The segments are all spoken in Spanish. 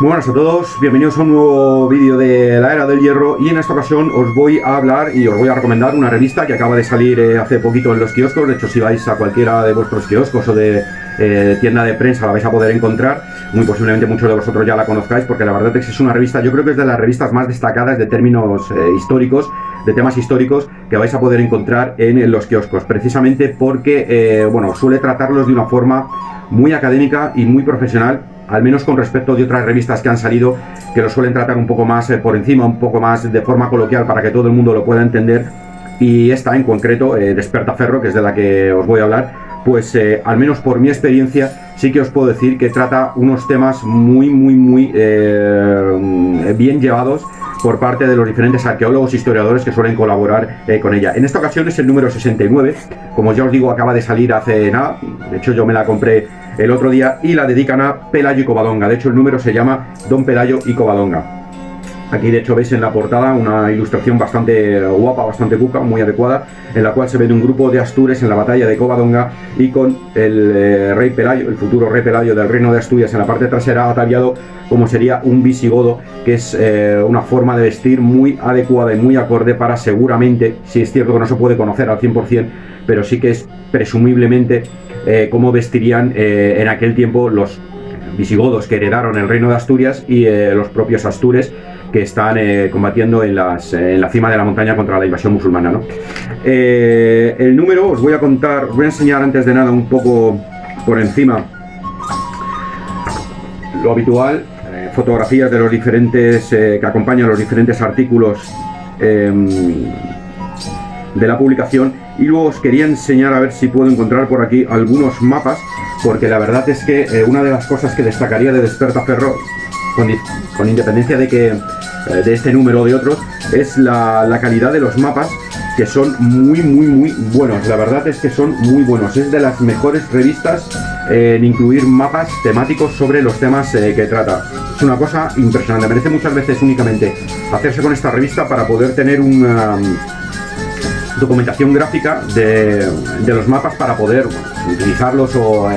Muy buenas a todos, bienvenidos a un nuevo vídeo de la Era del Hierro, y en esta ocasión os voy a hablar y os voy a recomendar una revista que acaba de salir hace poquito en los kioscos. De hecho, si vais a cualquiera de vuestros kioscos o de tienda de prensa la vais a poder encontrar. Muy posiblemente muchos de vosotros ya la conozcáis, porque la verdad es que es una revista, yo creo que es de las revistas más destacadas de términos históricos, de temas históricos, que vais a poder encontrar en los kioscos, precisamente porque bueno, suele tratarlos de una forma muy académica y muy profesional, al menos con respecto de otras revistas que han salido, que lo suelen tratar un poco más por encima, un poco más de forma coloquial para que todo el mundo lo pueda entender. Y esta en concreto, Despertaferro, que es de la que os voy a hablar, pues al menos por mi experiencia sí que os puedo decir que trata unos temas muy bien llevados por parte de los diferentes arqueólogos e historiadores que suelen colaborar con ella. En esta ocasión es el número 69, como ya os digo, acaba de salir hace nada. De hecho, yo me la compré el otro día y la dedican a Pelayo y Covadonga. De hecho, el número se llama Don Pelayo y Covadonga. Aquí de hecho veis en la portada una ilustración bastante guapa, bastante cuca, muy adecuada, en la cual se ve un grupo de astures en la batalla de Covadonga y con el rey Pelayo, el futuro rey Pelayo del reino de Asturias, en la parte trasera ataviado como sería un visigodo, que es una forma de vestir muy adecuada y muy acorde para, seguramente, si es cierto que no se puede conocer al 100%, pero sí que es presumiblemente cómo vestirían en aquel tiempo los visigodos que heredaron el reino de Asturias y los propios astures que están combatiendo en la cima de la montaña contra la invasión musulmana, ¿no? El número, os voy a contar, os voy a enseñar antes de nada un poco por encima lo habitual, fotografías de los diferentes que acompañan los diferentes artículos de la publicación, y luego os quería enseñar a ver si puedo encontrar por aquí algunos mapas, porque la verdad es que una de las cosas que destacaría de Despertaferro, con independencia de que de este número o de otros, es la calidad de los mapas, que son muy buenos. La verdad es que son muy buenos. Es de las mejores revistas en incluir mapas temáticos sobre los temas que trata. Es una cosa impresionante. Merece muchas veces únicamente hacerse con esta revista para poder tener una documentación gráfica de los mapas, para poder utilizarlos o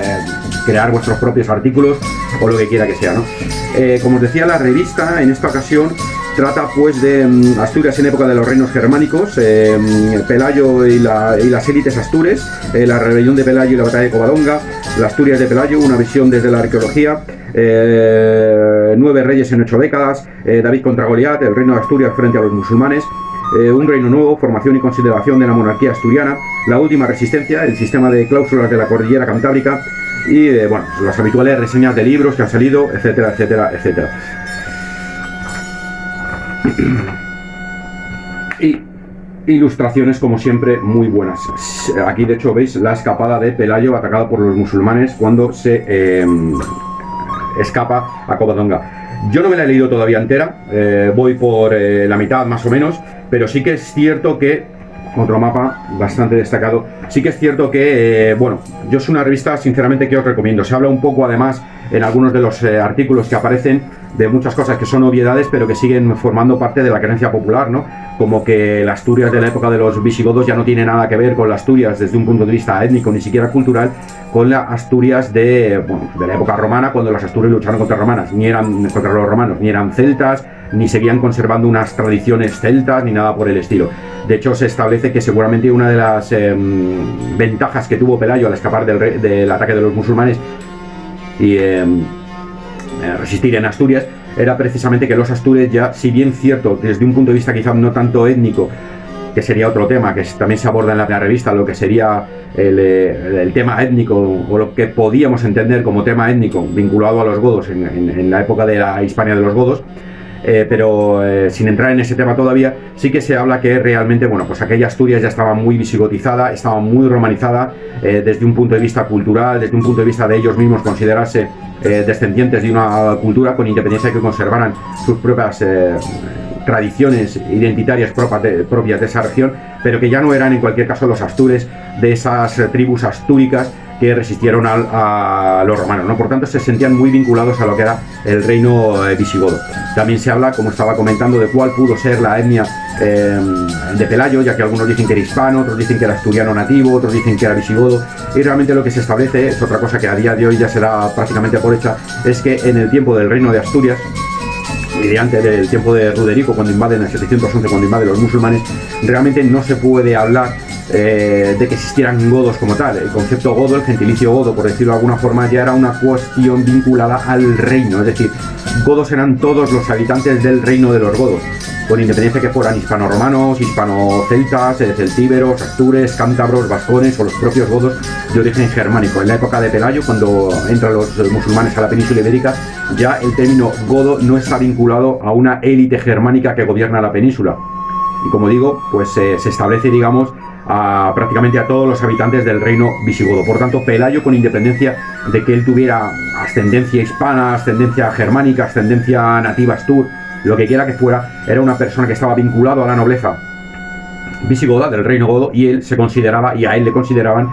crear vuestros propios artículos o lo que quiera que sea, ¿no? Como os decía, la revista en esta ocasión trata pues de Asturias en época de los reinos germánicos, Pelayo y las élites astures, la rebelión de Pelayo y la batalla de Covadonga, la Asturias de Pelayo, una visión desde la arqueología, 9 reyes en 8 décadas, David contra Goliat, el reino de Asturias frente a los musulmanes, un reino nuevo, formación y consideración de la monarquía asturiana, la última resistencia, el sistema de cláusulas de la cordillera cantábrica y bueno, las habituales reseñas de libros que han salido, etcétera, etcétera, etcétera. Y ilustraciones, como siempre, muy buenas. Aquí de hecho veis la escapada de Pelayo atacado por los musulmanes cuando se escapa a Covadonga. Yo no me la he leído todavía entera, voy por la mitad más o menos, pero sí que es cierto que, otro mapa bastante destacado, sí que es cierto que, bueno, yo es una revista sinceramente que os recomiendo. Se habla un poco además en algunos de los artículos que aparecen de muchas cosas que son obviedades, pero que siguen formando parte de la creencia popular, ¿no? Como que la Asturias de la época de los visigodos ya no tiene nada que ver con la Asturias desde un punto de vista étnico, ni siquiera cultural, con la Asturias de la época romana, cuando los asturias lucharon contra los romanos, ni eran celtas, ni seguían conservando unas tradiciones celtas, ni nada por el estilo. De hecho, se establece que seguramente una de las ventajas que tuvo Pelayo al escapar del ataque de los musulmanes y resistir en Asturias era precisamente que los astures ya, si bien cierto, desde un punto de vista quizás no tanto étnico, que sería otro tema que también se aborda en la revista, lo que sería el tema étnico, o lo que podíamos entender como tema étnico vinculado a los godos en la época de la Hispania de los godos, pero sin entrar en ese tema todavía, sí que se habla que realmente, bueno, pues aquella Asturias ya estaba muy visigotizada, estaba muy romanizada desde un punto de vista cultural, desde un punto de vista de ellos mismos considerarse descendientes de una cultura, con independencia de que conservaran sus propias tradiciones identitarias propias de esa región, pero que ya no eran en cualquier caso los astures de esas tribus astúricas que resistieron a los romanos, ¿no? Por tanto, se sentían muy vinculados a lo que era el reino visigodo. También se habla, como estaba comentando, de cuál pudo ser la etnia de Pelayo, ya que algunos dicen que era hispano, otros dicen que era asturiano nativo, otros dicen que era visigodo, y realmente lo que se establece, es otra cosa que a día de hoy ya se da prácticamente por hecha, es que en el tiempo del reino de Asturias, mediante del tiempo de Ruderico, cuando invaden en 711, cuando invaden los musulmanes, realmente no se puede hablar de que existieran godos como tal. El concepto godo, el gentilicio godo, por decirlo de alguna forma, ya era una cuestión vinculada al reino, es decir, godos eran todos los habitantes del reino de los godos, con independencia que fueran hispano-romanos, hispano-celtas, celtíberos, astures, cántabros, vascones o los propios godos de origen germánico. En la época de Pelayo, cuando entran los musulmanes a la península ibérica, ya el término godo no está vinculado a una élite germánica que gobierna la península. Y como digo, pues se establece, digamos, prácticamente a todos los habitantes del reino visigodo. Por tanto, Pelayo, con independencia de que él tuviera ascendencia hispana, ascendencia germánica, ascendencia nativa astur, lo que quiera que fuera, era una persona que estaba vinculado a la nobleza visigoda del reino godo, y él se consideraba, y a él le consideraban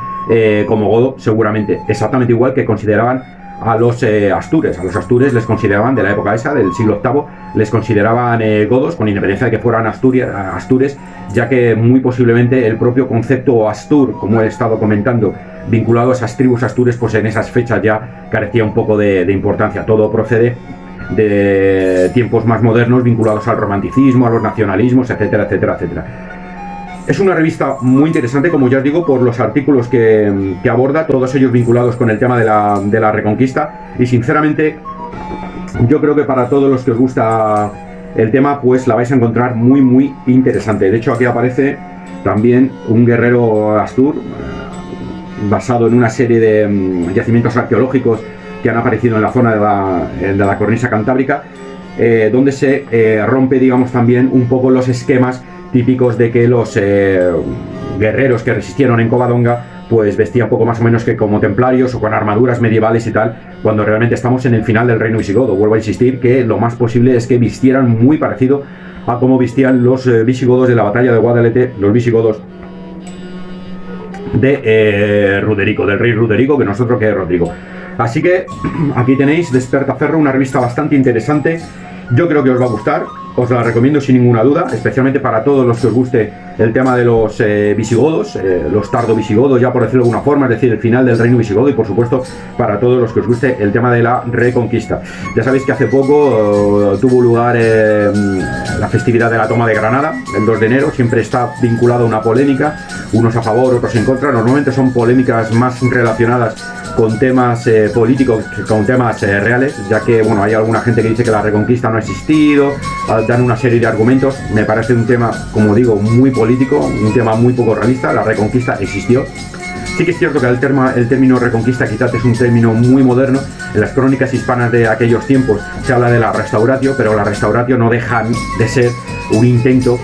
como godo, seguramente exactamente igual que consideraban a los astures. A los astures les consideraban, de la época esa, del siglo VIII, les consideraban godos, con independencia de que fueran astures, ya que muy posiblemente el propio concepto astur, como he estado comentando, vinculado a esas tribus astures, pues en esas fechas ya carecía un poco de importancia. Todo procede de tiempos más modernos, vinculados al romanticismo, a los nacionalismos, etcétera, etcétera, etcétera. Es una revista muy interesante, como ya os digo, por los artículos que aborda, todos ellos vinculados con el tema de la Reconquista, y sinceramente yo creo que para todos los que os gusta el tema, pues la vais a encontrar muy muy interesante. De hecho, aquí aparece también un guerrero astur, basado en una serie de yacimientos arqueológicos que han aparecido en la zona de la cornisa cantábrica, donde se rompe, digamos, también un poco los esquemas típicos de que los guerreros que resistieron en Covadonga pues vestían poco más o menos que como templarios o con armaduras medievales y tal, cuando realmente estamos en el final del reino visigodo. Vuelvo a insistir que lo más posible es que vistieran muy parecido a cómo vestían los visigodos de la batalla de Guadalete, los visigodos de Ruderico, del rey Ruderico, que nosotros que es Rodrigo. Así que aquí tenéis Despertaferro, una revista bastante interesante. Yo creo que os va a gustar, os la recomiendo sin ninguna duda, especialmente para todos los que os guste el tema de los visigodos, los tardovisigodos, ya por decirlo de alguna forma, es decir, el final del reino visigodo, y por supuesto para todos los que os guste el tema de la Reconquista. Ya sabéis que hace poco tuvo lugar la festividad de la toma de Granada, el 2 de enero, siempre está vinculada a una polémica, unos a favor, otros en contra. Normalmente son polémicas más relacionadas con temas políticos que con temas reales, ya que bueno, hay alguna gente que dice que la Reconquista no ha existido, dan una serie de argumentos. Me parece un tema, como digo, muy político, un tema muy poco realista. La Reconquista existió. Sí que es cierto que el término Reconquista quizás es un término muy moderno. En las crónicas hispanas de aquellos tiempos se habla de la Restauratio, pero la Restauratio no deja de ser un intento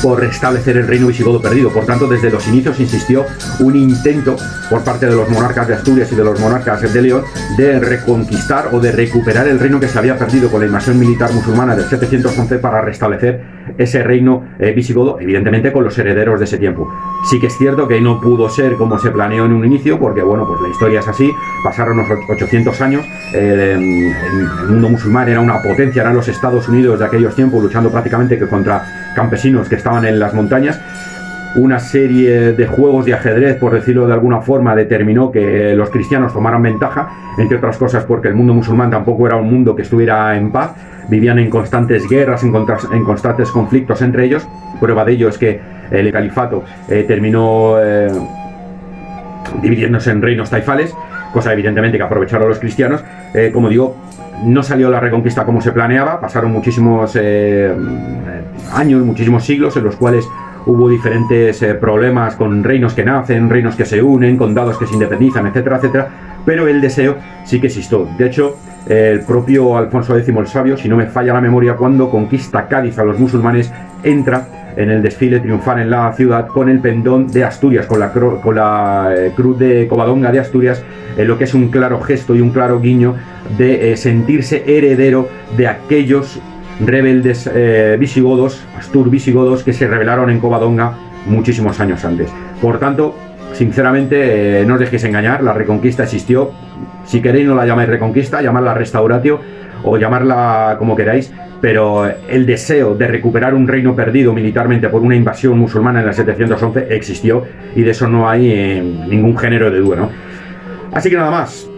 por restablecer el reino visigodo perdido. Por tanto, desde los inicios insistió un intento por parte de los monarcas de Asturias y de los monarcas de León de reconquistar o de recuperar el reino que se había perdido con la invasión militar musulmana del 711 para restablecer ese reino visigodo, evidentemente con los herederos de ese tiempo. Sí que es cierto que no pudo ser como se planeó en un inicio, porque bueno, pues la historia es así, pasaron unos 800 años, el mundo musulmán era una potencia, eran los Estados Unidos de aquellos tiempos luchando prácticamente que contra campesinos que estaban en las montañas. Una serie de juegos de ajedrez, por decirlo de alguna forma, determinó que los cristianos tomaran ventaja, entre otras cosas porque el mundo musulmán tampoco era un mundo que estuviera en paz, vivían en constantes guerras, en constantes conflictos entre ellos. Prueba de ello es que el califato terminó dividiéndose en reinos taifales, cosa evidentemente que aprovecharon los cristianos. Como digo, no salió la Reconquista como se planeaba, pasaron muchísimos años, muchísimos siglos en los cuales hubo diferentes problemas con reinos que nacen, reinos que se unen, condados que se independizan, etcétera, etcétera, pero el deseo sí que existió. De hecho, el propio Alfonso X el Sabio, si no me falla la memoria, cuando conquista Cádiz a los musulmanes, entra en el desfile triunfal en la ciudad con el pendón de Asturias, con la cruz de Covadonga de Asturias, en lo que es un claro gesto y un claro guiño de sentirse heredero de aquellos rebeldes visigodos, astur visigodos, que se rebelaron en Covadonga muchísimos años antes. Por tanto, Sinceramente, no os dejéis engañar, la Reconquista existió. Si queréis no la llamáis Reconquista, llamadla Restauratio o llamarla como queráis, pero el deseo de recuperar un reino perdido militarmente por una invasión musulmana en el 711 existió, y de eso no hay ningún género de duda, ¿no? Así que nada más,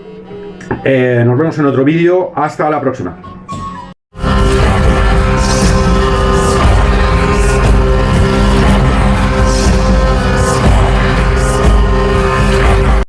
nos vemos en otro vídeo, hasta la próxima.